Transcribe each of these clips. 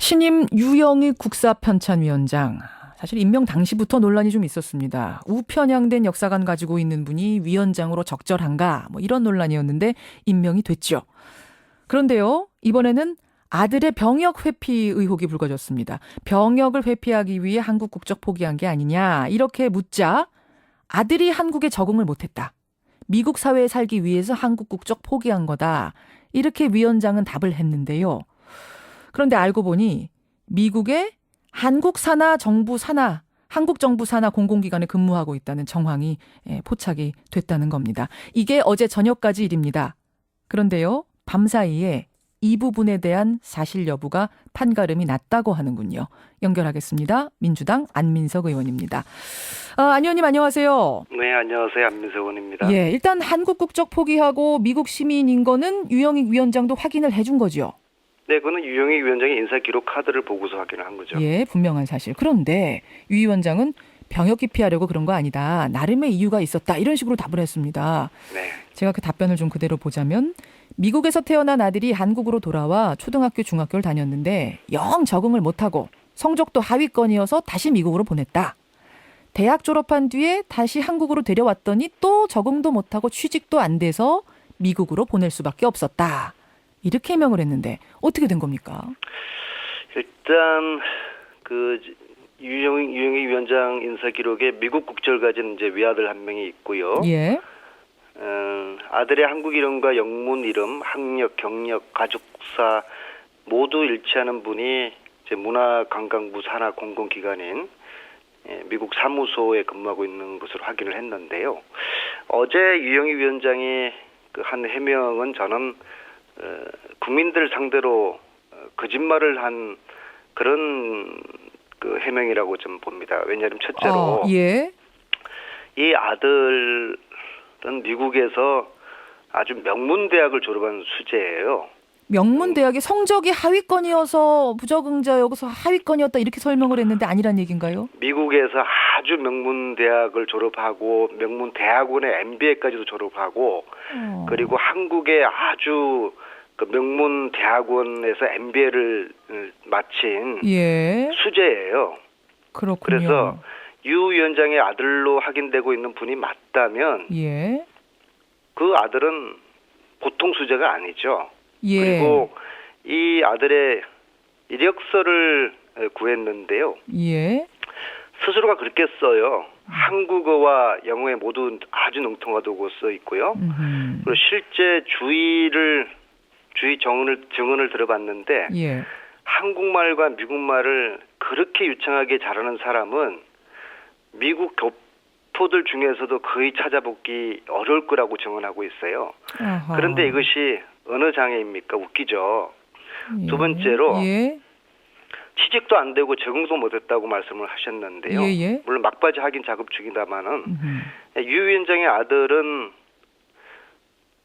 신임 유영익 국사편찬위원장. 사실 임명 당시부터 논란이 좀 있었습니다. 우편향된 역사관 가지고 있는 분이 위원장으로 적절한가 뭐 이런 논란이었는데 임명이 됐죠. 그런데요. 이번에는 아들의 병역 회피 의혹이 불거졌습니다. 병역을 회피하기 위해 한국 국적 포기한 게 아니냐 이렇게 묻자 아들이 한국에 적응을 못했다. 미국 사회에 살기 위해서 한국 국적 포기한 거다. 이렇게 위원장은 답을 했는데요. 그런데 알고 보니 미국의 한국 정부 산하 공공기관에 근무하고 있다는 정황이 포착이 됐다는 겁니다. 이게 어제 저녁까지 일입니다. 그런데요, 밤사이에 이 부분에 대한 사실 여부가 판가름이 났다고 하는군요. 연결하겠습니다. 민주당 안민석 의원입니다. 안 의원님 안녕하세요. 네, 안녕하세요. 안민석 의원입니다. 예, 일단 한국 국적 포기하고 미국 시민인 거는 유영익 위원장도 확인을 해준 거죠. 네, 그거는 유영익 위원장의 인사기록 카드를 보고서 확인을 한 거죠. 예, 분명한 사실. 그런데 유 위원장은 병역 기피하려고 그런 거 아니다. 나름의 이유가 있었다. 이런 식으로 답을 했습니다. 네. 제가 그 답변을 좀 그대로 보자면 미국에서 태어난 아들이 한국으로 돌아와 초등학교, 중학교를 다녔는데 영 적응을 못하고 성적도 하위권이어서 다시 미국으로 보냈다. 대학 졸업한 뒤에 다시 한국으로 데려왔더니 또 적응도 못하고 취직도 안 돼서 미국으로 보낼 수밖에 없었다. 이렇게 해명을 했는데 어떻게 된 겁니까? 일단 그 유영익 위원장 인사 기록에 미국 국적을 가진 이제 외아들 한 명이 있고요. 예. 아들의 한국 이름과 영문 이름, 학력, 경력, 가족사 모두 일치하는 분이 이제 문화관광부 산하 공공기관인 미국 사무소에 근무하고 있는 것으로 확인을 했는데요. 어제 유영익 위원장이 그 한 해명은 저는 국민들 상대로 거짓말을 한 그런 그 해명이라고 좀 봅니다. 왜냐하면 첫째로 예. 이 아들은 미국에서 아주 명문 대학을 졸업한 수재예요. 명문 대학의 성적이 하위권이어서 부적응자여서 하위권이었다 이렇게 설명을 했는데 아니란 얘기인가요? 미국에서 아주 명문 대학을 졸업하고 명문 대학원의 MBA까지도 졸업하고 그리고 한국의 아주 그 명문 대학원에서 MBA를 마친 예. 수재예요. 그렇군요. 그래서 유 위원장의 아들로 확인되고 있는 분이 맞다면 예. 그 아들은 보통 수재가 아니죠. 예. 그리고 이 아들의 이력서를 구했는데요. 예. 스스로가 그렇게 써요. 한국어와 영어에 모두 아주 능통하다고 써 있고요. 그리고 실제 주의 증언을 들어봤는데 예. 한국말과 미국말을 그렇게 유창하게 잘하는 사람은 미국 교포들 중에서도 거의 찾아보기 어려울 거라고 증언하고 있어요. 아하. 그런데 이것이 어느 장애입니까? 웃기죠. 예. 두 번째로 예. 취직도 안 되고 적응도 못했다고 말씀을 하셨는데요. 예. 물론 막바지 확인 작업 중이다마는 유 위원장의 아들은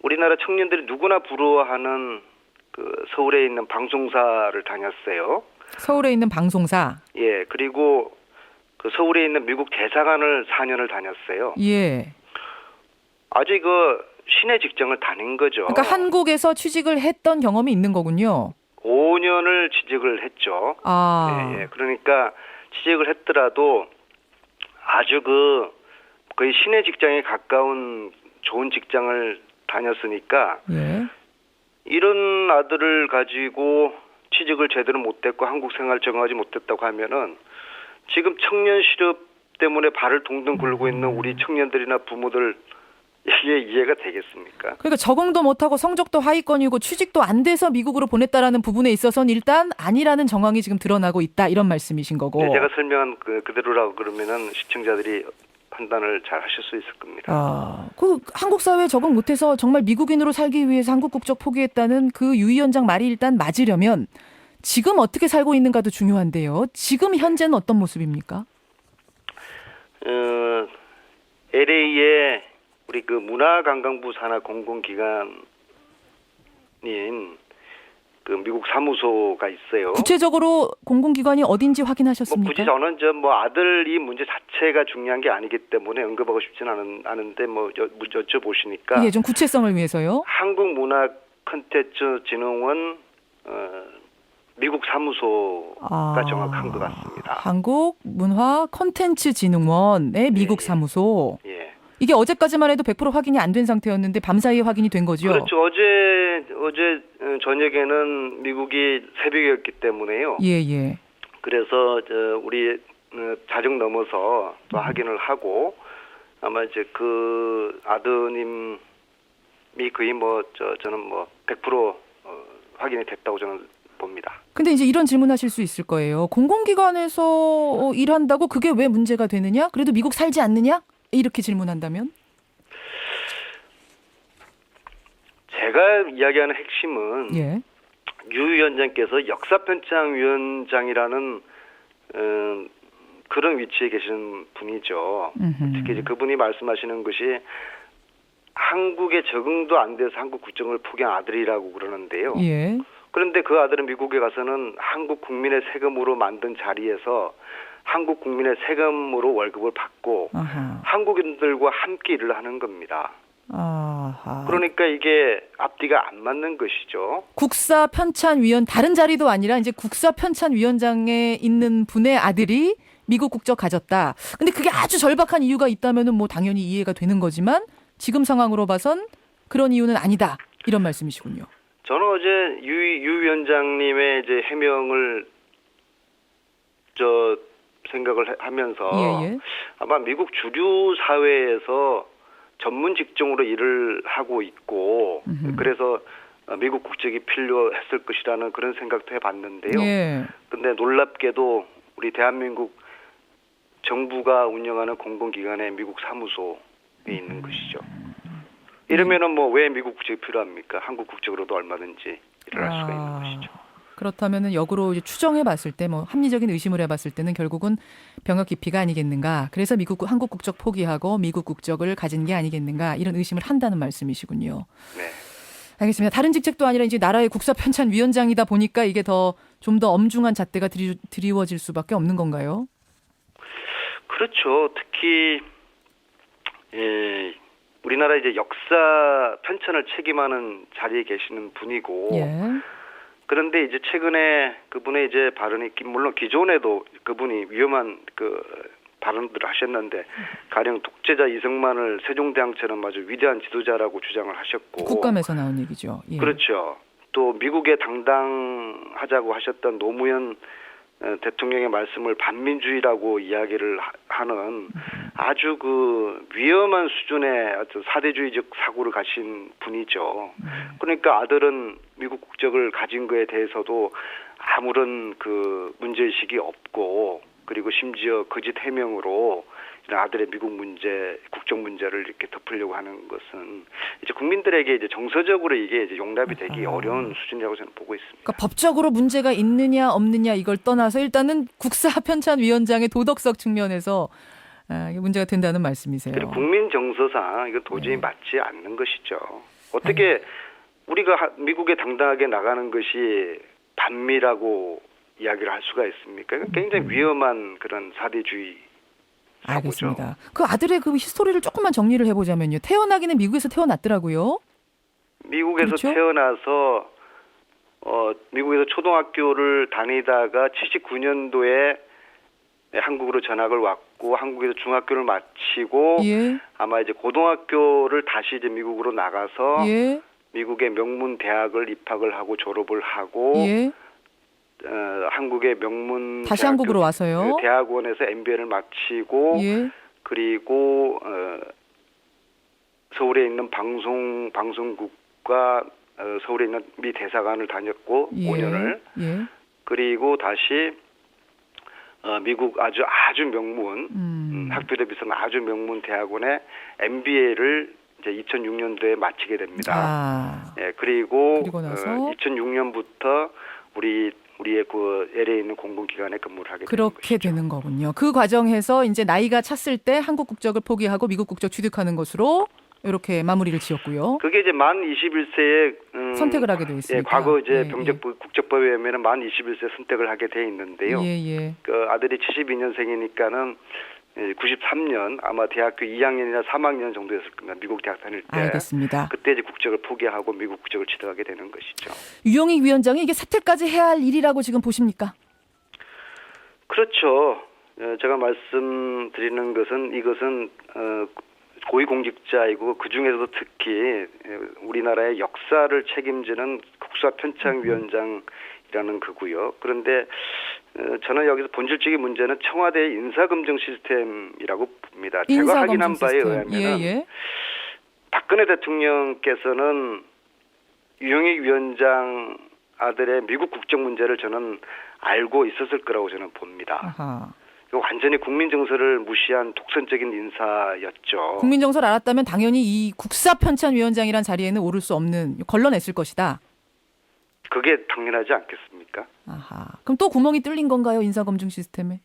우리나라 청년들이 누구나 부러워하는 그 서울에 있는 방송사를 다녔어요. 서울에 있는 방송사. 예, 그리고 그 서울에 있는 미국 대사관을 4년을 다녔어요. 예. 아주 그 신의 직장을 다닌 거죠. 그러니까 한국에서 취직을 했던 경험이 있는 거군요. 5년을 취직을 했죠. 아. 예. 그러니까 취직을 했더라도 아주 거의 신의 직장에 가까운 좋은 직장을 다녔으니까 예. 이런 아들을 가지고 취직을 제대로 못했고 한국 생활 적응하지 못했다고 하면은 지금 청년 실업 때문에 발을 동동 굴고 있는 우리 청년들이나 부모들 이게 이해가 되겠습니까? 그러니까 적응도 못하고 성적도 하위권이고 취직도 안 돼서 미국으로 보냈다라는 부분에 있어서는 일단 아니라는 정황이 지금 드러나고 있다 이런 말씀이신 거고. 네, 제가 설명한 그대로라고 그러면은 시청자들이 판단을 잘 하실 수 있을 겁니다. 그 한국 사회에 적응 못해서 정말 미국인으로 살기 위해서 한국 국적 포기했다는 그 유 위원장 말이 일단 맞으려면 지금 어떻게 살고 있는가도 중요한데요. 지금 현재는 어떤 모습입니까? LA에 우리 그 문화관광부 산하 공공기관인 그 미국 사무소가 있어요. 구체적으로 공공기관이 어딘지 확인하셨습니까? 굳이 저는 아들 이 문제 자체가 중요한 게 아니기 때문에 언급하고 싶지는 않은데 여쭤보시니까. 예, 좀 구체성을 위해서요. 한국문화콘텐츠진흥원 미국 사무소가 정확한 것 같습니다. 한국문화콘텐츠진흥원의 미국 예. 사무소. 예. 이게 어제까지만 해도 100% 확인이 안 된 상태였는데 밤사이에 확인이 된 거죠? 그렇죠. 어제 저녁에는 미국이 새벽이었기 때문에요. 예. 그래서 우리 자정 넘어서 또 확인을 하고 아마 이제 그 아드님이 거의 저는 100% 확인이 됐다고 저는 봅니다. 근데 이제 이런 질문하실 수 있을 거예요. 공공기관에서 일한다고 그게 왜 문제가 되느냐? 그래도 미국 살지 않느냐? 이렇게 질문한다면? 제가 이야기하는 핵심은 예. 유 위원장께서 역사편찬위원장이라는 그런 위치에 계시는 분이죠. 특히 이제 그분이 말씀하시는 것이 한국에 적응도 안 돼서 한국 국적을 포기한 아들이라고 그러는데요. 예. 그런데 그 아들은 미국에 가서는 한국 국민의 세금으로 만든 자리에서 한국 국민의 세금으로 월급을 받고 아하. 한국인들과 함께 일을 하는 겁니다. 아하. 그러니까 이게 앞뒤가 안 맞는 것이죠. 국사편찬위원 다른 자리도 아니라 이제 국사편찬위원장에 있는 분의 아들이 미국 국적 가졌다. 근데 그게 아주 절박한 이유가 있다면은 뭐 당연히 이해가 되는 거지만 지금 상황으로 봐선 그런 이유는 아니다. 이런 말씀이시군요. 저는 어제 유 위원장님의 이제 해명을 생각을 하면서 예. 아마 미국 주류 사회에서 전문 직종으로 일을 하고 있고 그래서 미국 국적이 필요했을 것이라는 그런 생각도 해봤는데요. 예. 근데 놀랍게도 우리 대한민국 정부가 운영하는 공공기관의 미국 사무소에 있는 것이죠. 이러면은 뭐 왜 미국 국적이 필요합니까? 한국 국적으로도 얼마든지 일을 할 수가 있는 것이죠. 그렇다면은 역으로 이제 추정해 봤을 때 뭐 합리적인 의심을 해봤을 때는 결국은 병역 기피가 아니겠는가. 그래서 한국 국적 포기하고 미국 국적을 가진 게 아니겠는가. 이런 의심을 한다는 말씀이시군요. 네. 알겠습니다. 다른 직책도 아니라 이제 나라의 국사편찬위원장이다 보니까 이게 좀 더 엄중한 잣대가 드리워질 수밖에 없는 건가요? 그렇죠. 특히 우리나라 이제 역사 편찬을 책임하는 자리에 계시는 분이고 예. 그런데 이제 최근에 그분의 이제 발언이 물론 기존에도 그분이 위험한 발언들을 하셨는데 가령 독재자 이승만을 세종대왕처럼 아주 위대한 지도자라고 주장을 하셨고 국감에서 나온 얘기죠. 예. 그렇죠. 또 미국에 당당하자고 하셨던 노무현 대통령의 말씀을 반민주의라고 이야기를 하는 아주 위험한 수준의 어떤 사대주의적 사고를 가신 분이죠. 그러니까 아들은 미국 국적을 가진 거에 대해서도 아무런 문제의식이 없고 그리고 심지어 거짓 해명으로 이런 아들의 미국 문제, 국적 문제를 이렇게 덮으려고 하는 것은 이제 국민들에게 이제 정서적으로 이게 이제 용납이 되기 어려운 수준이라고 저는 보고 있습니다. 그러니까 법적으로 문제가 있느냐 없느냐 이걸 떠나서 일단은 국사편찬위원장의 도덕적 측면에서 이게 문제가 된다는 말씀이세요. 그리고 국민 정서상 이거 도저히 맞지 않는 것이죠. 어떻게 우리가 미국에 당당하게 나가는 것이 반미라고 이야기를 할 수가 있습니까? 이건 굉장히 위험한 그런 사대주의 사고죠. 알겠습니다. 그 아들의 히스토리를 조금만 정리를 해보자면요. 태어나기는 미국에서 태어났더라고요. 미국에서 그렇죠? 태어나서 미국에서 초등학교를 다니다가 79년도에 한국으로 전학을 왔고 한국에서 중학교를 마치고 예. 아마 이제 고등학교를 다시 이제 미국으로 나가서 예. 미국의 명문 대학을 입학을 하고 졸업을 하고 예. 한국의 명문 다시 한국으로 와서요. 대학원에서 MBA를 마치고 예. 그리고 서울에 있는 방송국과 서울에 있는 미 대사관을 다녔고 예. 5년을 예. 그리고 다시 미국 아주 명문 학교에 비해서는 아주 명문 대학원의 MBA를 이제 2006년도에 마치게 됩니다. 예, 그리고 나서 2006년부터 우리의 LA에 있는 공공기관에 근무를 하게 그렇게 되는 거군요. 그 과정에서 이제 나이가 찼을 때 한국 국적을 포기하고 미국 국적 취득하는 것으로 이렇게 마무리를 지었고요. 그게 이제 만 21세에 선택을 하게 돼 있습니다. 예, 과거 이제 국적법에 의하면 만 21세 선택을 하게 돼 있는데요. 예. 아들이 72년생이니까는 93년 아마 대학교 2학년이나 3학년 정도였을 겁니다. 미국 대학 다닐 때. 알겠습니다. 그때 이제 국적을 포기하고 미국 국적을 취득하게 되는 것이죠. 유영익 위원장이 이게 사퇴까지 해야 할 일이라고 지금 보십니까? 그렇죠. 제가 말씀드리는 것은 이것은 고위공직자이고 그 중에서도 특히 우리나라의 역사를 책임지는 국사편찬위원장이라는 거고요. 그런데 저는 여기서 본질적인 문제는 청와대의 인사검증 시스템이라고 봅니다. 제가 확인한 바에 의하면 박근혜 대통령께서는 유영익 위원장 아들의 미국 국적 문제를 저는 알고 있었을 거라고 저는 봅니다. 아하. 완전히 국민 정서를 무시한 독선적인 인사였죠. 국민 정서를 알았다면 당연히 이 국사편찬위원장이란 자리에는 오를 수 없는 걸러냈을 것이다. 그게 당연하지 않겠습니까? 아하. 그럼 또 구멍이 뚫린 건가요, 인사검증 시스템에?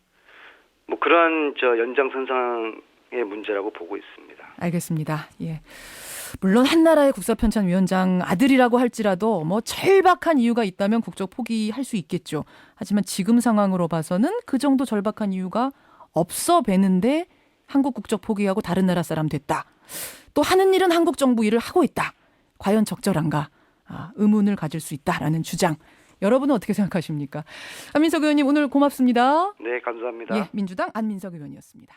뭐 그런 연장선상의 문제라고 보고 있습니다. 알겠습니다. 예. 물론 한나라의 국사편찬위원장 아들이라고 할지라도 뭐 절박한 이유가 있다면 국적 포기할 수 있겠죠. 하지만 지금 상황으로 봐서는 그 정도 절박한 이유가 없어 배는데 한국 국적 포기하고 다른 나라 사람 됐다. 또 하는 일은 한국 정부 일을 하고 있다. 과연 적절한가? 의문을 가질 수 있다라는 주장. 여러분은 어떻게 생각하십니까? 안민석 의원님 오늘 고맙습니다. 네, 감사합니다. 예, 민주당 안민석 의원이었습니다.